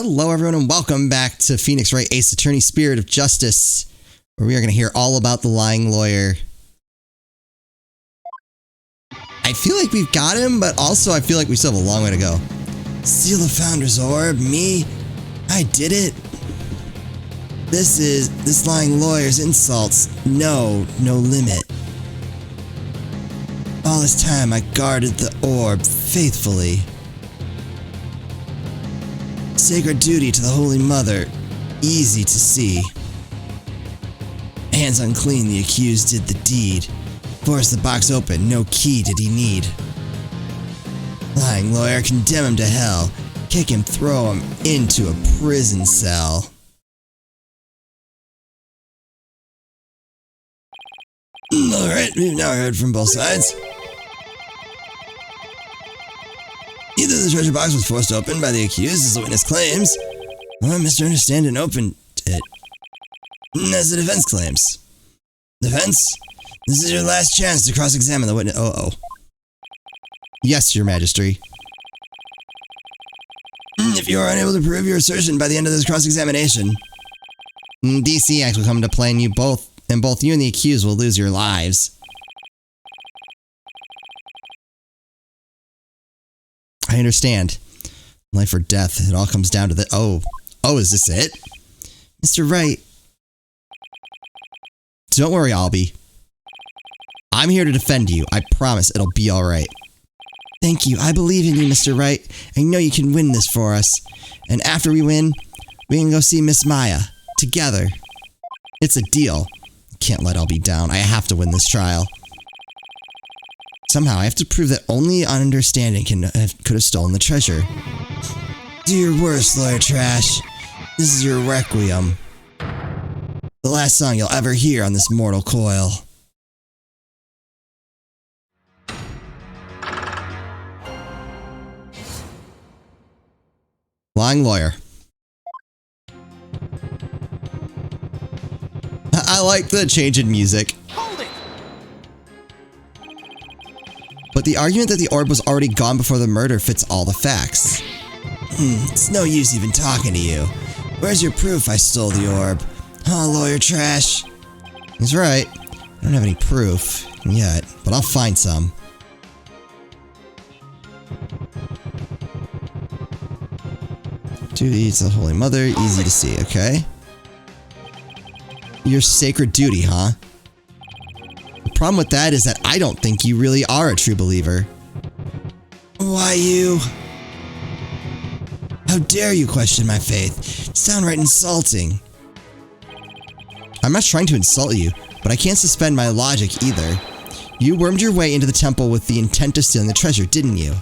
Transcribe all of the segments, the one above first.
Hello, everyone, and welcome back to Phoenix Wright Ace Attorney, Spirit of Justice, where we are going to hear all about the lying lawyer. I feel like we've got him, but also I feel like we still have a long way to go. Steal the Founder's Orb? Me? I did it? This lying lawyer's insults. No limit. All this time I guarded the orb faithfully. Sacred duty to the Holy Mother, easy to see. Hands unclean, the accused did the deed. Forced the box open, no key did he need. Lying lawyer, condemn him to hell. Kick him, throw him into a prison cell. Alright, we've now heard from both sides. Either the treasure box was forced open by the accused, as the witness claims, or Mr. Understanding opened it, as the defense claims. Defense, this is your last chance to cross-examine the witness. Yes, Your Majesty. If you are unable to prove your assertion by the end of this cross-examination, DC Act will come into play, and both you and the accused will lose your lives. I understand. Life or death, it all comes down to the— Oh, is this it? Mr. Wright. Don't worry, Albie. I'm here to defend you. I promise it'll be alright. Thank you. I believe in you, Mr. Wright. I know you can win this for us. And after we win, we can go see Miss Maya. Together. It's a deal. Can't let Albie down. I have to win this trial. Somehow, I have to prove that only on understanding could have stolen the treasure. Do your worst, lawyer trash. This is your requiem. The last song you'll ever hear on this mortal coil. Lying lawyer. I like the change in music. But the argument that the orb was already gone before the murder fits all the facts. It's no use even talking to you. Where's your proof I stole the orb? Oh, lawyer trash. He's right. I don't have any proof yet, but I'll find some. Duty to the Holy Mother, easy to see, okay? Your sacred duty, huh? The problem with that is that I don't think you really are a true believer. Why you? How dare you question my faith? It's downright insulting. I'm not trying to insult you, but I can't suspend my logic either. You wormed your way into the temple with the intent of stealing the treasure, didn't you?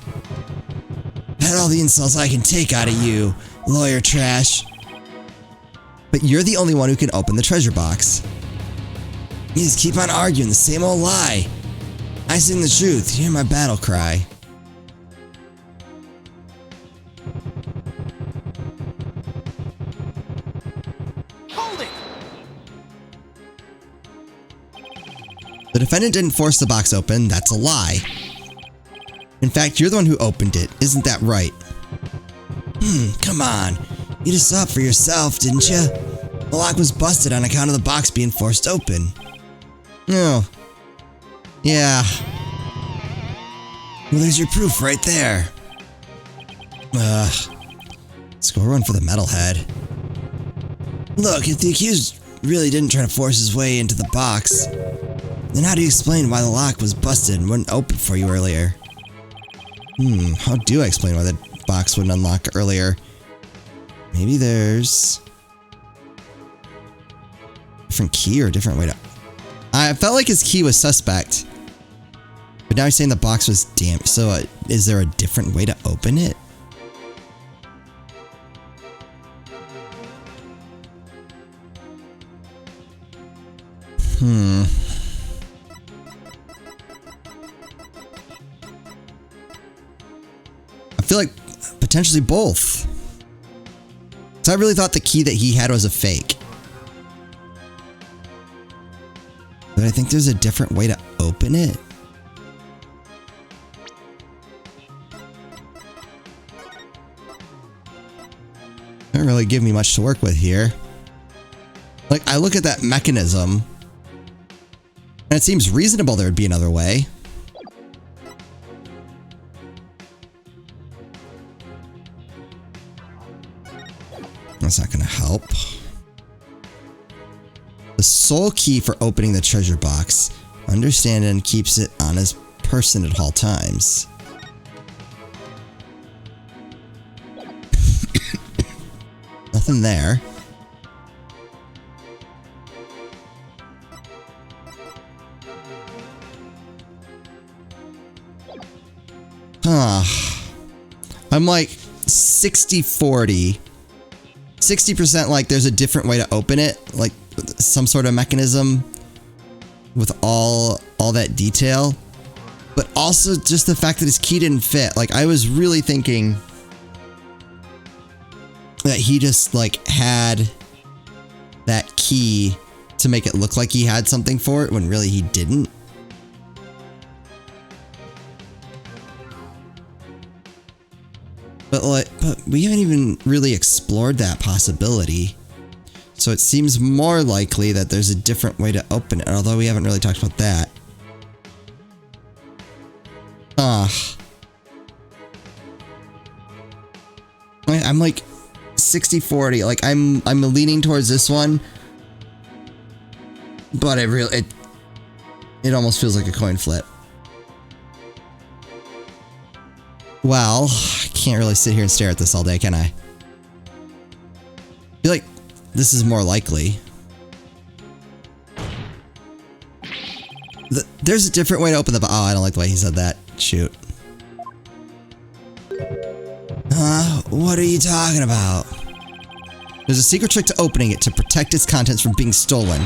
Had all the insults I can take out of you, lawyer trash. But you're the only one who can open the treasure box. You just keep on arguing the same old lie. I sing the truth, hear my battle cry. Hold it! The defendant didn't force the box open, that's a lie. In fact, you're the one who opened it, isn't that right? Come on. You just saw it for yourself, didn't you? The lock was busted on account of the box being forced open. Oh. Yeah. Well, there's your proof right there. Score one for the metalhead. Look, if the accused really didn't try to force his way into the box, then how do you explain why the lock was busted and wouldn't open for you earlier? How do I explain why the box wouldn't unlock earlier? Maybe there's a different key or a different way to... I felt like his key was suspect. But now he's saying the box was damaged. So is there a different way to open it? I feel like potentially both. So I really thought the key that he had was a fake. But I think there's a different way to open it. Doesn't really give me much to work with here. Like, I look at that mechanism, and it seems reasonable there would be another way. That's not going to help. The sole key for opening the treasure box. Understand and keeps it on his person at all times. Nothing there. I'm like 60-40. 60% like there's a different way to open it, like some sort of mechanism with all that detail. But also just the fact that his key didn't fit. Like, I was really thinking that he just like had that key to make it look like he had something for it when really he didn't. But we haven't even really explored that possibility. So it seems more likely that there's a different way to open it, although we haven't really talked about that. I'm like 60-40. Like I'm leaning towards this one. But it almost feels like a coin flip. Well, I can't really sit here and stare at this all day, can I? I feel like this is more likely. There's a different way to open the box. Oh, I don't like the way he said that. Shoot. What are you talking about? There's a secret trick to opening it to protect its contents from being stolen.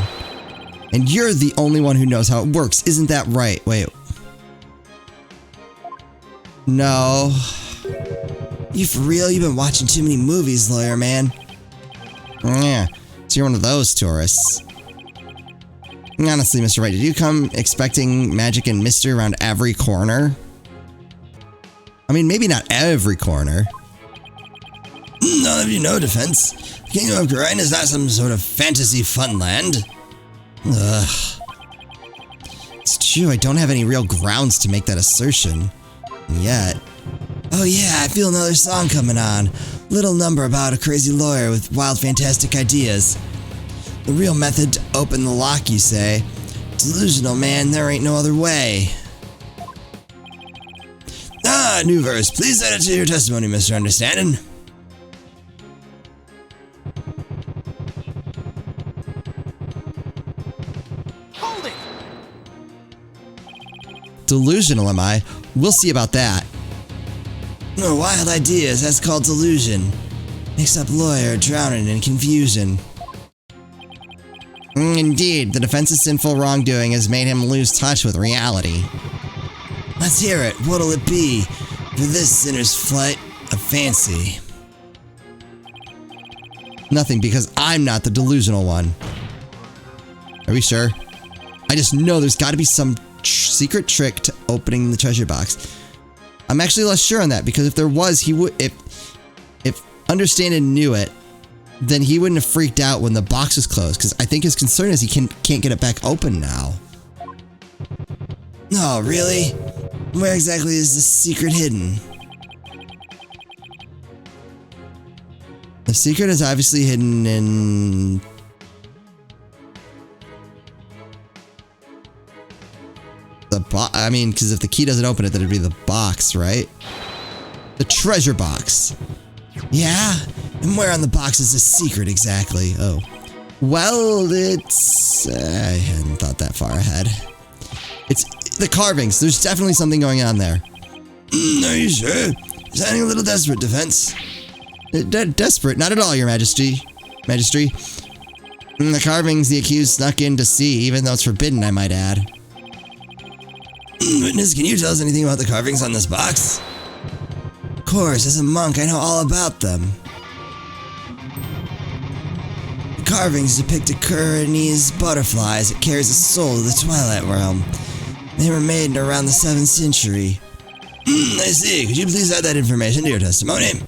And you're the only one who knows how it works, isn't that right? Wait. No. You for real? You've been watching too many movies, lawyer man. Yeah, so you're one of those tourists. Honestly, Mr. Wright, did you come expecting magic and mystery around every corner? I mean, maybe not every corner. None of you know, defense. The Kingdom of Gurain is not some sort of fantasy funland. Ugh. It's true, I don't have any real grounds to make that assertion. Yet. Oh yeah, I feel another song coming on. Little number about a crazy lawyer with wild fantastic ideas. The real method to open the lock, you say? Delusional, man, there ain't no other way. New verse. Please add it to your testimony, Mr. Understanding. Hold it! Delusional, am I? We'll see about that. No wild ideas, that's called delusion. Mix up lawyer, drowning in confusion. Indeed, the defense's sinful wrongdoing has made him lose touch with reality. Let's hear it. What'll it be? For this sinner's flight of fancy. Nothing, because I'm not the delusional one. Are we sure? I just know there's got to be some secret trick to opening the treasure box. I'm actually less sure on that, because if there was, he would. If Understanding knew it, then he wouldn't have freaked out when the box was closed, because I think his concern is he can't get it back open now. No, really? Where exactly is the secret hidden? The secret is obviously hidden in... the box. I mean, because if the key doesn't open it, then it'd be the box, right? The treasure box. Yeah? And where on the box is the secret exactly? Oh. Well, it's... I hadn't thought that far ahead. It's the carvings. There's definitely something going on there. Are you sure? Sounding a little desperate, defense. Desperate? Not at all, your majesty. The carvings the accused snuck in to see, even though it's forbidden, I might add. Witness, can you tell us anything about the carvings on this box? Of course, as a monk, I know all about them. The carvings depict a Kuranese butterfly as it carries a soul to the Twilight Realm. They were made around the 7th century. I see. Could you please add that information to your testimony?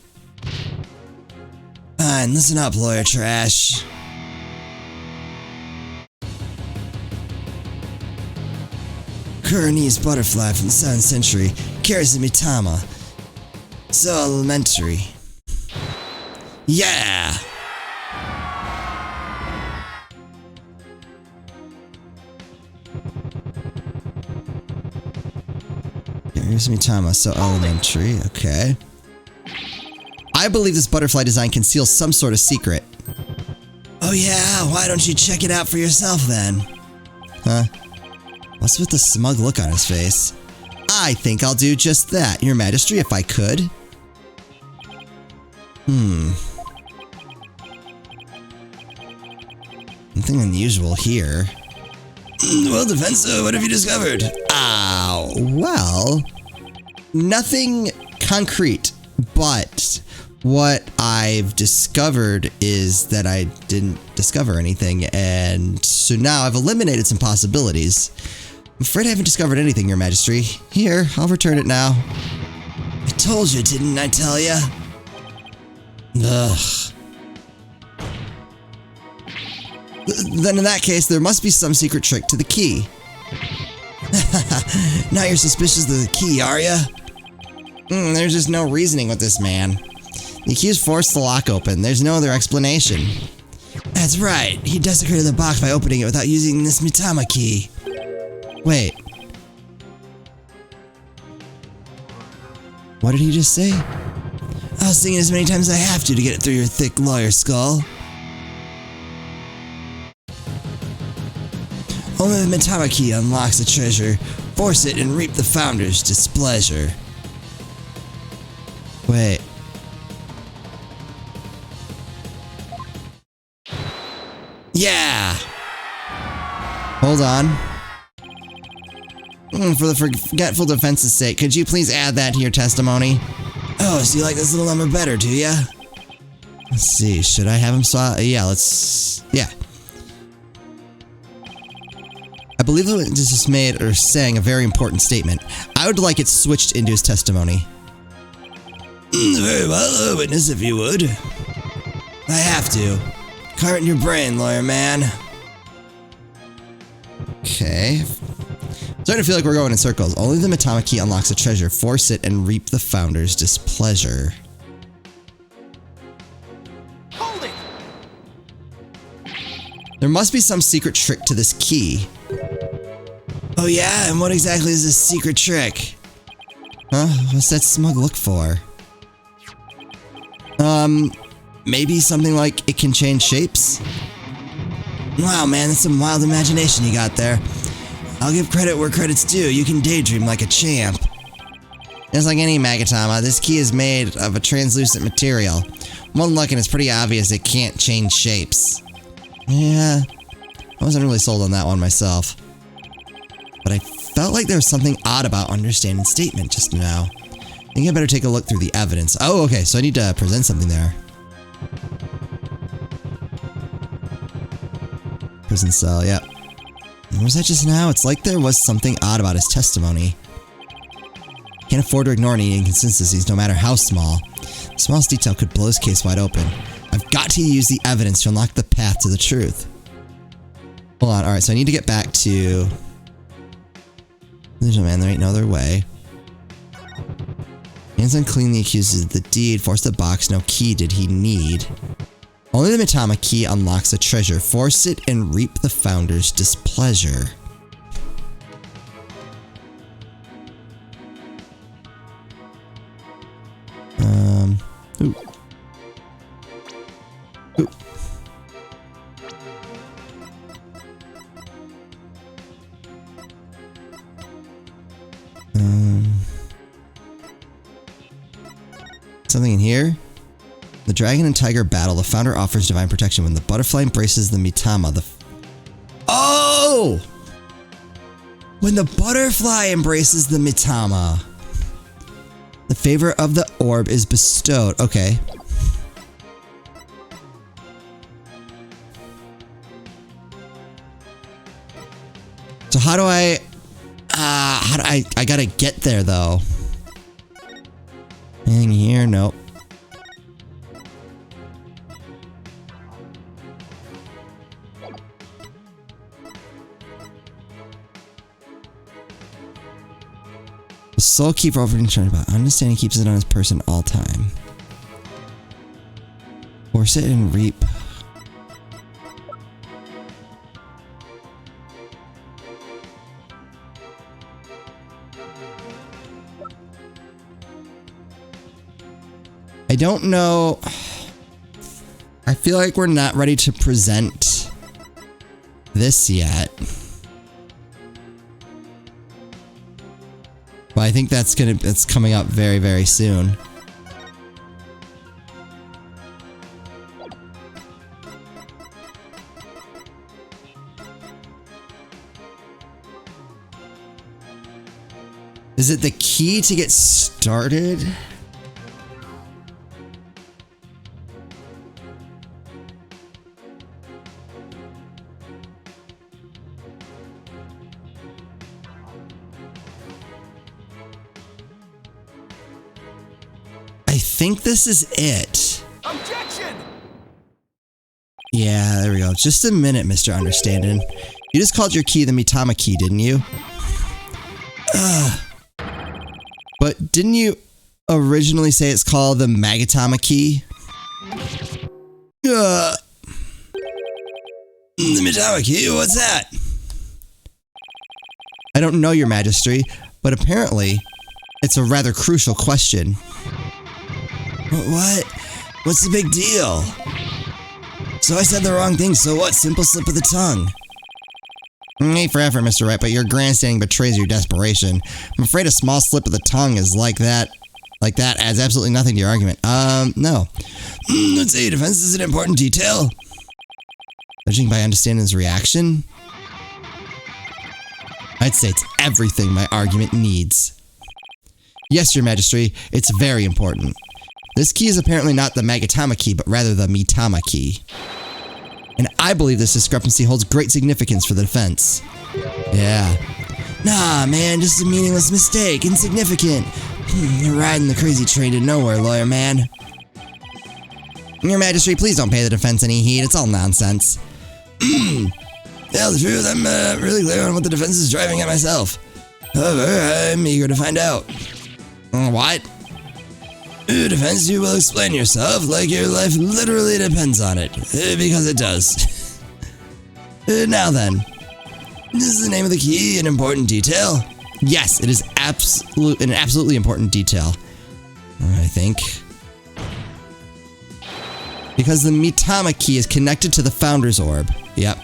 Fine, listen up, lawyer trash. Kuronese butterfly from the 7th century carries the Mitama. So elementary. Yeah! Here's Mitama, so elementary, okay. I believe this butterfly design conceals some sort of secret. Oh yeah, why don't you check it out for yourself then? Huh? What's with the smug look on his face? I think I'll do just that, Your Majesty, if I could. Nothing unusual here. Well, Defenso, what have you discovered? Well, nothing concrete, but what I've discovered is that I didn't discover anything, and so now I've eliminated some possibilities. I'm afraid I haven't discovered anything, Your Majesty. Here, I'll return it now. I told you, didn't I tell ya? Ugh. Then in that case, there must be some secret trick to the key. Now you're suspicious of the key, are ya? There's just no reasoning with this man. The accused forced the lock open. There's no other explanation. That's right. He desecrated the box by opening it without using this Mitama key. Wait. What did he just say? I'll sing it as many times as I have to get it through your thick lawyer skull. Only the Mitama key unlocks the treasure. Force it and reap the founder's displeasure. Wait. Yeah! Hold on. For the forgetful defense's sake, could you please add that to your testimony? Oh, so you like this little number better, do ya? Let's see, should I have him yeah, yeah. I believe the witness just made or sang a very important statement. I would like it switched into his testimony. Very well, witness, if you would. I have to. Cart in your brain, lawyer man. Okay. Starting to feel like we're going in circles. Only the Mitama key unlocks a treasure. Force it and reap the founder's displeasure. Hold it! There must be some secret trick to this key. Oh yeah, and what exactly is this secret trick? Huh? What's that smug look for? Maybe something like it can change shapes? Wow, man, that's some wild imagination you got there. I'll give credit where credit's due. You can daydream like a champ. Just like any Magatama, this key is made of a translucent material. One look and it's pretty obvious it can't change shapes. Yeah, I wasn't really sold on that one myself. But I felt like there was something odd about understanding statement just now. I think I better take a look through the evidence. Oh, okay, so I need to present something there. Prison cell, yep. What was that just now? It's like there was something odd about his testimony. Can't afford to ignore any inconsistencies, no matter how small. The smallest detail could blow his case wide open. I've got to use the evidence to unlock the path to the truth. Hold on, alright, so I need to get back to... Man, there ain't no other way. Hands unclean, the accused of the deed, forced the box, no key did he need. Only the Mitama key unlocks a treasure. Force it and reap the founder's displeasure. Ooh. Ooh. Something in here? The dragon and tiger battle. The founder offers divine protection when the butterfly embraces the Mitama. Oh! When the butterfly embraces the Mitama, the favor of the orb is bestowed. Okay. So how do I gotta get there though. Anything here? Nope. The soul keeper over concerned about understanding keeps it on his person all time. Force it and reap. I don't know. I feel like we're not ready to present this yet. But I think that's coming up very, very soon. Is it the key to get started? I think this is it. Objection! Yeah, there we go. Just a minute, Mr. Understanding. You just called your key the Mitama key, didn't you? But didn't you originally say it's called the Magatama key? The Mitama key? What's that? I don't know, Your Majesty, but apparently it's a rather crucial question. What? What's the big deal? So I said the wrong thing, so what? Simple slip of the tongue. Ain't for effort, Mr. Wright, but your grandstanding betrays your desperation. I'm afraid a small slip of the tongue is like that adds absolutely nothing to your argument. No. Let's say defense is an important detail. Judging by understanding's reaction, I'd say it's everything my argument needs. Yes, Your Majesty, it's very important. This key is apparently not the Magatama key, but rather the Mitama key. And I believe this discrepancy holds great significance for the defense. Yeah. Nah, man, just a meaningless mistake. Insignificant. You're riding the crazy train to nowhere, lawyer man. Your Majesty, please don't pay the defense any heed. It's all nonsense. Tell the truth, I'm really clear on what the defense is driving at myself. However, I'm eager to find out. What? Defense, you will explain yourself like your life literally depends on it. Because it does. Now then. Is the name of the key an important detail? Yes, it is an absolutely important detail. I think. Because the Mitama key is connected to the Founder's Orb. Yep.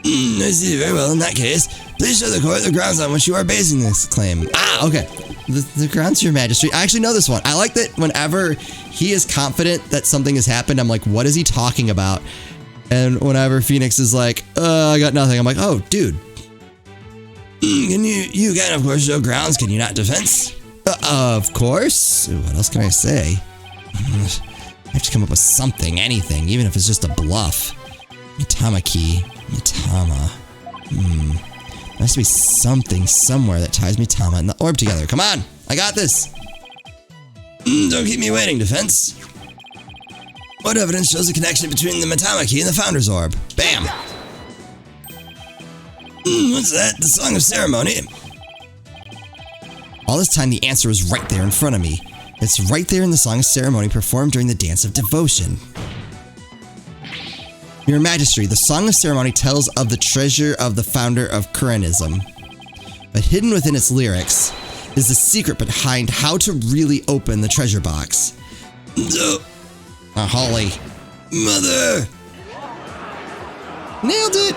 I see, very well. In that case, please show the court the grounds on which you are basing this claim. Ah, okay. The grounds, Your Majesty. I actually know this one. I like that whenever he is confident that something has happened, I'm like, what is he talking about? And whenever Phoenix is like, I got nothing, I'm like, oh, dude. Can you can, of course, show grounds, can you not, defense? Of course. What else can I say? I have to come up with something, anything, even if it's just a bluff. Mitama key. Mitama. There has to be something somewhere that ties Mitama and the orb together. Come on! I got this! Don't keep me waiting, defense. What evidence shows a connection between the Mitama key and the Founder's Orb? Bam! What's that? The Song of Ceremony? All this time, the answer was right there in front of me. It's right there in the Song of Ceremony performed during the Dance of Devotion. Your Majesty, the Song of Ceremony tells of the treasure of the founder of Kuranism. But hidden within its lyrics is the secret behind how to really open the treasure box. Holy mother! Nailed it!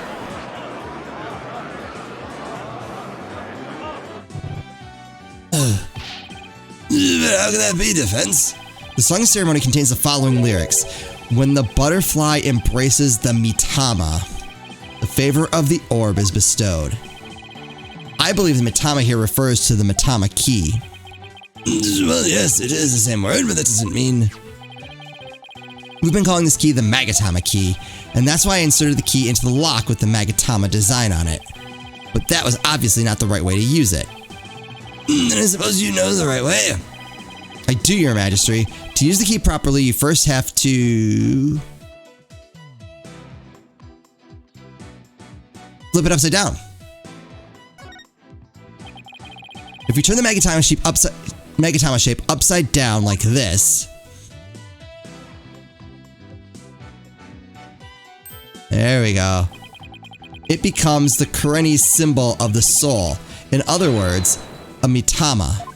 But how can that be, defense? The Song of Ceremony contains the following lyrics. When the butterfly embraces the Mitama, the favor of the orb is bestowed. I believe the Mitama here refers to the Mitama key. Well, yes, it is the same word, but that doesn't mean... We've been calling this key the Magatama key, and that's why I inserted the key into the lock with the Magatama design on it. But that was obviously not the right way to use it. Then I suppose you know the right way. I do, Your Majesty. To use the key properly, you first have to... flip it upside down. If we turn the Megatama shape upside down like this. There we go. It becomes the Kareni symbol of the soul. In other words, a Mitama.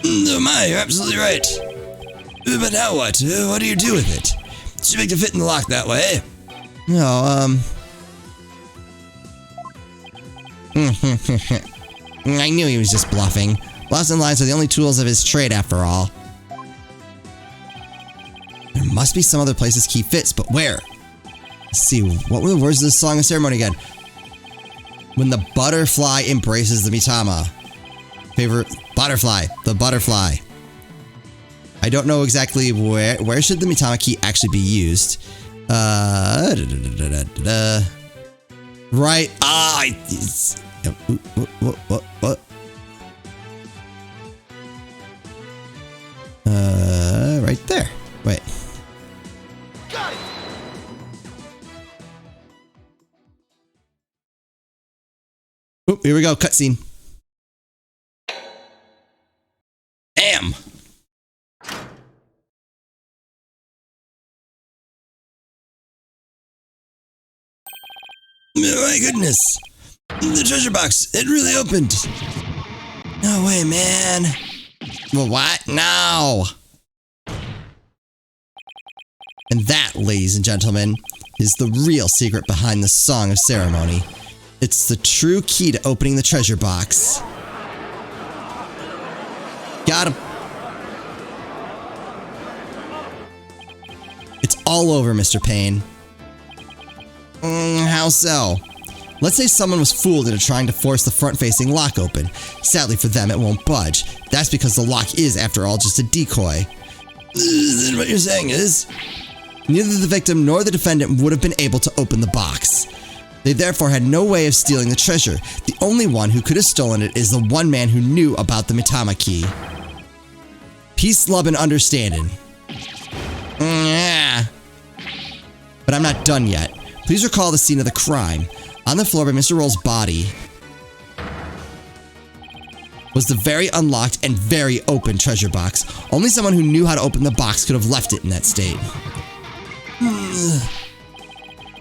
Oh my, you're absolutely right. But now what? What do you do with it? It's too big to fit in the lock that way. No, I knew he was just bluffing. Locks and lines are the only tools of his trade after all. There must be some other place this key fits, but where? Let's see, what were the words of this song of ceremony again? When the butterfly embraces the Mitama. Favorite butterfly, the butterfly. I don't know exactly where should the Mitama key actually be used. Right. What? Right there. Wait. Got it. Oop, here we go. Cutscene. Bam. My goodness. The treasure box. It really opened. No way, man. Well, what? No. And that, ladies and gentlemen, is the real secret behind the Song of Ceremony. It's the true key to opening the treasure box. Got him. It's all over, Mr. Payne. How so? Let's say someone was fooled into trying to force the front-facing lock open. Sadly for them, it won't budge. That's because the lock is, after all, just a decoy. Then what you're saying is, neither the victim nor the defendant would have been able to open the box. They therefore had no way of stealing the treasure. The only one who could have stolen it is the one man who knew about the Mitama key. Peace, love, and understanding. Yeah. But I'm not done yet. Please recall the scene of the crime. On the floor by Mr. Roll's body was the very unlocked and very open treasure box. Only someone who knew how to open the box could have left it in that state.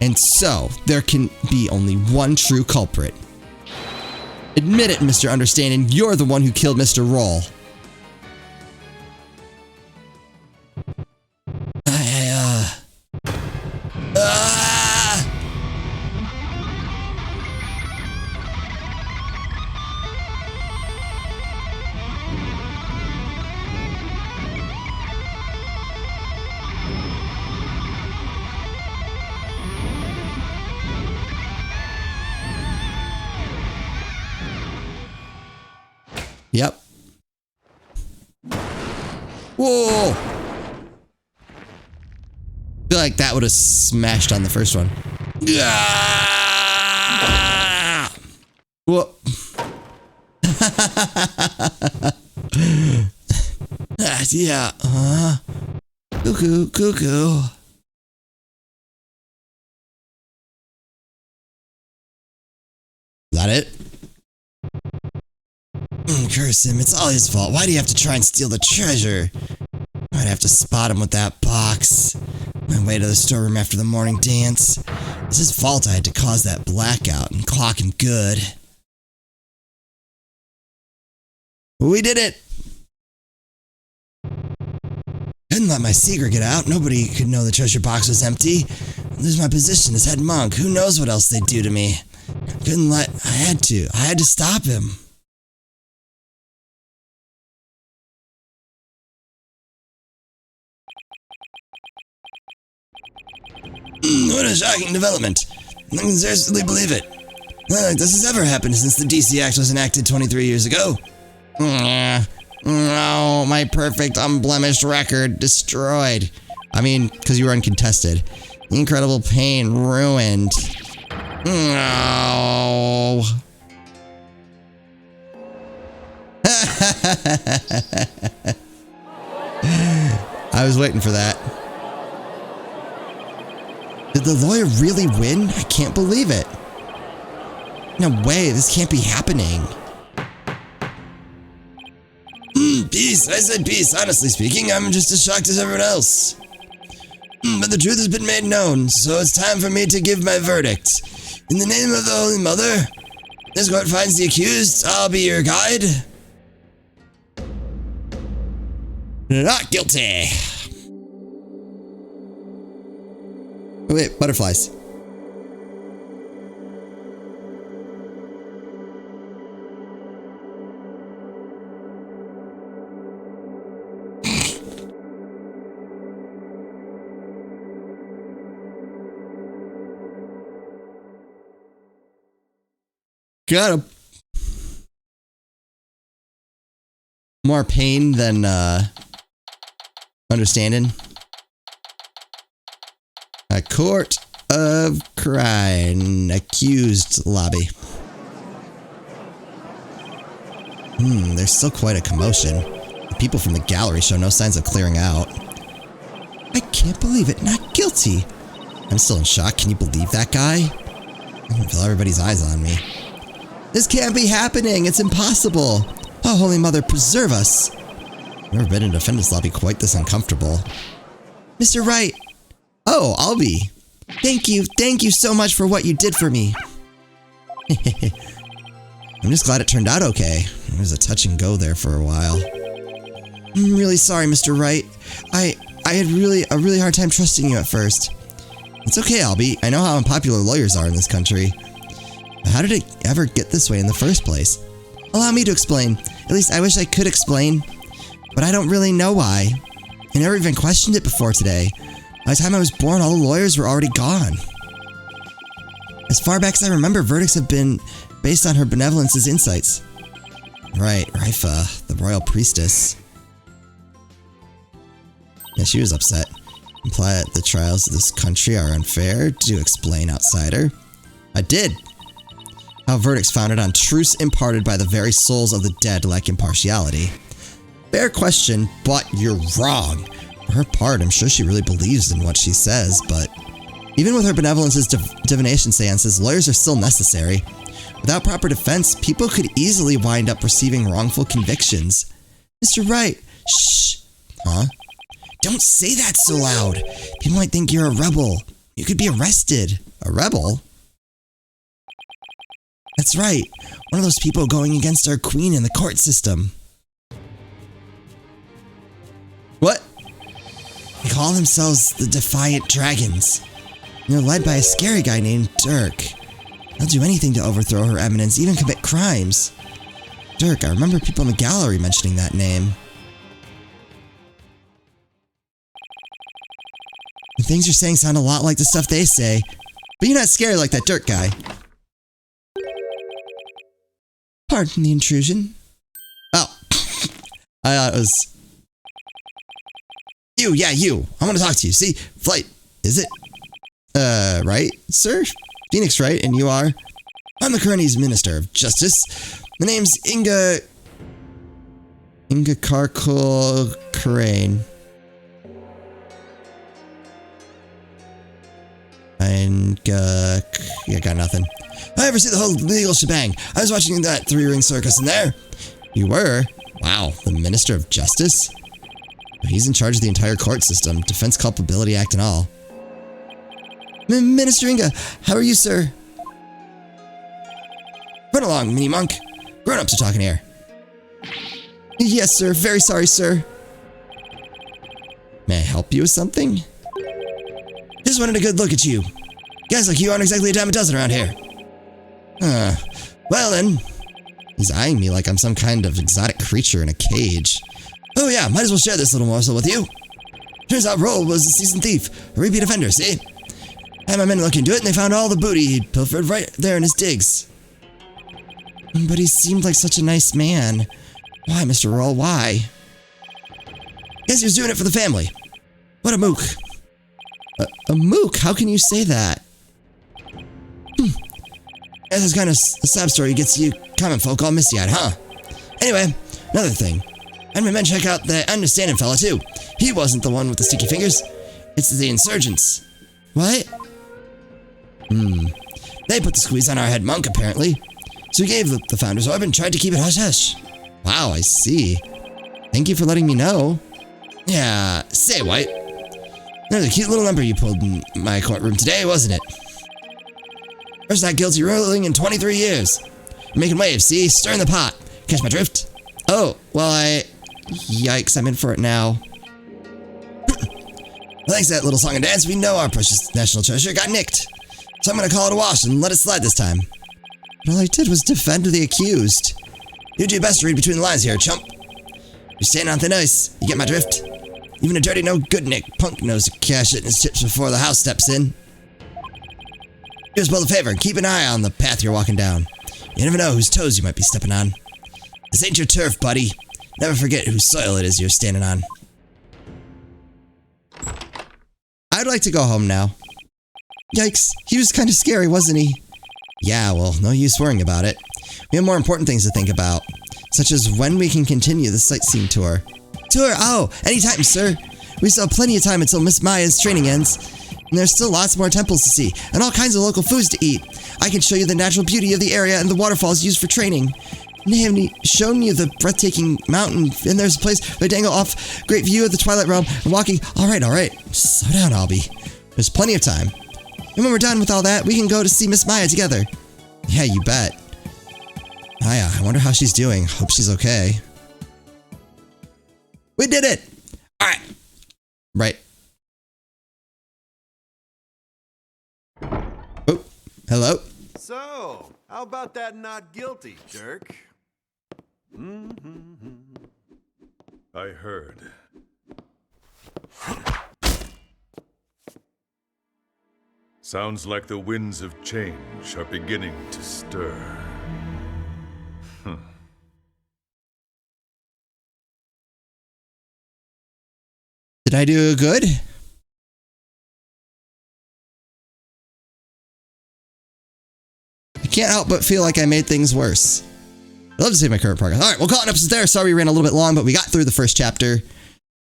And so, there can be only one true culprit. Admit it, Mr. Understanding, you're the one who killed Mr. Roll. Yep. Whoa! I feel like that would have smashed on the first one. Whoa. Yeah. Cuckoo. Is that it? Curse him, it's all his fault. Why do you have to try and steal the treasure? I'd have to spot him with that box. My way to the storeroom after the morning dance. It's his fault I had to cause that blackout and clock him good. We did it! Couldn't let my secret get out. Nobody could know the treasure box was empty. Lose my position as head monk. Who knows what else they'd do to me? I had to stop him. What a shocking development. I can scarcely believe it. This has ever happened since the DC Act was enacted 23 years ago. No, my perfect, unblemished record destroyed. I mean, because you were uncontested. Incredible pain ruined. No. I was waiting for that. Did the lawyer really win? I can't believe it. No way, this can't be happening. Peace, I said peace. Honestly speaking, I'm just as shocked as everyone else. But the truth has been made known, so it's time for me to give my verdict. In the name of the Holy Mother, this court finds the accused. I'll be your guide. Not guilty. Oh, wait, butterflies. Got him. More pain than understanding. A court of crime. Accused lobby. There's still quite a commotion. The people from the gallery show no signs of clearing out. I can't believe it. Not guilty. I'm still in shock. Can you believe that guy? I can feel everybody's eyes on me. This can't be happening. It's impossible. Oh, Holy Mother, preserve us. I've never been in a defendant's lobby quite this uncomfortable. Mr. Wright. Oh, I'll be. Thank you. Thank you so much for what you did for me. I'm just glad it turned out okay. It was a touch and go there for a while. I'm really sorry, Mr. Wright. I had a really hard time trusting you at first. It's okay, Albie. I know how unpopular lawyers are in this country. How did it ever get this way in the first place? Allow me to explain. At least I wish I could explain. But I don't really know why. I never even questioned it before today. By the time I was born, all the lawyers were already gone. As far back as I remember, verdicts have been based on her benevolence's insights. Right, Rifa, the royal priestess. Yeah, she was upset. Imply that the trials of this country are unfair. Do explain, outsider. I did. How verdicts founded on truths imparted by the very souls of the dead lack impartiality. Fair question, but you're wrong. For her part, I'm sure she really believes in what she says, but even with her benevolence's divination seances, lawyers are still necessary. Without proper defense, people could easily wind up receiving wrongful convictions. Mr. Wright, shh. Huh? Don't say that so loud. People might think you're a rebel. You could be arrested. A rebel? That's right. One of those people going against our queen in the court system. What? They call themselves the Defiant Dragons. And they're led by a scary guy named Dirk. They'll do anything to overthrow her eminence, even commit crimes. Dirk, I remember people in the gallery mentioning that name. The things you're saying sound a lot like the stuff they say, but you're not scary like that Dirk guy. Pardon the intrusion. Oh. I thought it was... You, yeah, you. I want to talk to you. See? Flight. Is it? Right, sir? Phoenix Wright, and you are? I'm the Kearney's Minister of Justice. My name's Inga Karkul Karain. Yeah, got nothing. I ever see the whole legal shebang. I was watching that three-ring circus in there. You were? Wow, the Minister of Justice? He's in charge of the entire court system, Defense Culpability Act and all. Minister Inga, how are you, sir? Run along, mini-monk. Grown-ups are talking here. Yes, sir. Very sorry, sir. May I help you with something? Just wanted a good look at you. Guys like you aren't exactly a dime a dozen around here. Well then. He's eyeing me like I'm some kind of exotic creature in a cage. Oh yeah, might as well share this little morsel with you. Turns out Roll was a seasoned thief, a repeat offender, see? I had my men look into it and they found all the booty he'd pilfered right there in his digs. But he seemed like such a nice man. Why, Mr. Roll, why? Guess he was doing it for the family. What a mook. A mook? How can you say that? This kind of a sad story gets you common folk all misty-eyed, huh? Anyway, another thing. I had my men check out the understanding fella, too. He wasn't the one with the sticky fingers. It's the insurgents. What? They put the squeeze on our head monk, apparently. So we gave the founder's orb and tried to keep it hush-hush. Wow, I see. Thank you for letting me know. Yeah, say, White. That was a cute little number you pulled in my courtroom today, wasn't it? First not guilty ruling in 23 years. You're making waves, see? Stirring the pot. Catch my drift? Oh, well, Yikes, I'm in for it now. Thanks to that little song and dance, we know our precious national treasure got nicked. So I'm gonna call it a wash and let it slide this time. But all I did was defend the accused. You do best to read between the lines here, chump. You're standing on thin ice. You get my drift? Even a dirty no-good Nick punk knows to cash it in his chips before the house steps in. Do us both a favor and keep an eye on the path you're walking down. You never know whose toes you might be stepping on. This ain't your turf, buddy. Never forget whose soil it is you're standing on. I'd like to go home now. Yikes, he was kind of scary, wasn't he? Yeah, well, no use worrying about it. We have more important things to think about, such as when we can continue the sightseeing tour. Tour? Oh, anytime, sir. We still have plenty of time until Miss Maya's training ends. And there's still lots more temples to see, and all kinds of local foods to eat. I can show you the natural beauty of the area and the waterfalls used for training. And I haven't shown you the breathtaking mountain, and there's a place where I dangle off, great view of the Twilight Realm, and walking. Alright. Slow down, Albie. There's plenty of time. And when we're done with all that, we can go to see Miss Maya together. Yeah, you bet. Maya, I wonder how she's doing. Hope she's okay. We did it! Alright. Right. Oh, hello? So, how about that not guilty, Dirk? I heard. Sounds like the winds of change are beginning to stir. Did I do good? I can't help but feel like I made things worse. I'd love to see my current progress. Alright, we'll call it episode there. Sorry we ran a little bit long, but we got through the first chapter.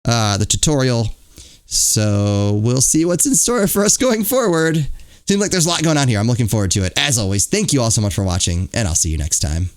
The tutorial. So we'll see what's in store for us going forward. Seems like there's a lot going on here. I'm looking forward to it. As always, thank you all so much for watching, and I'll see you next time.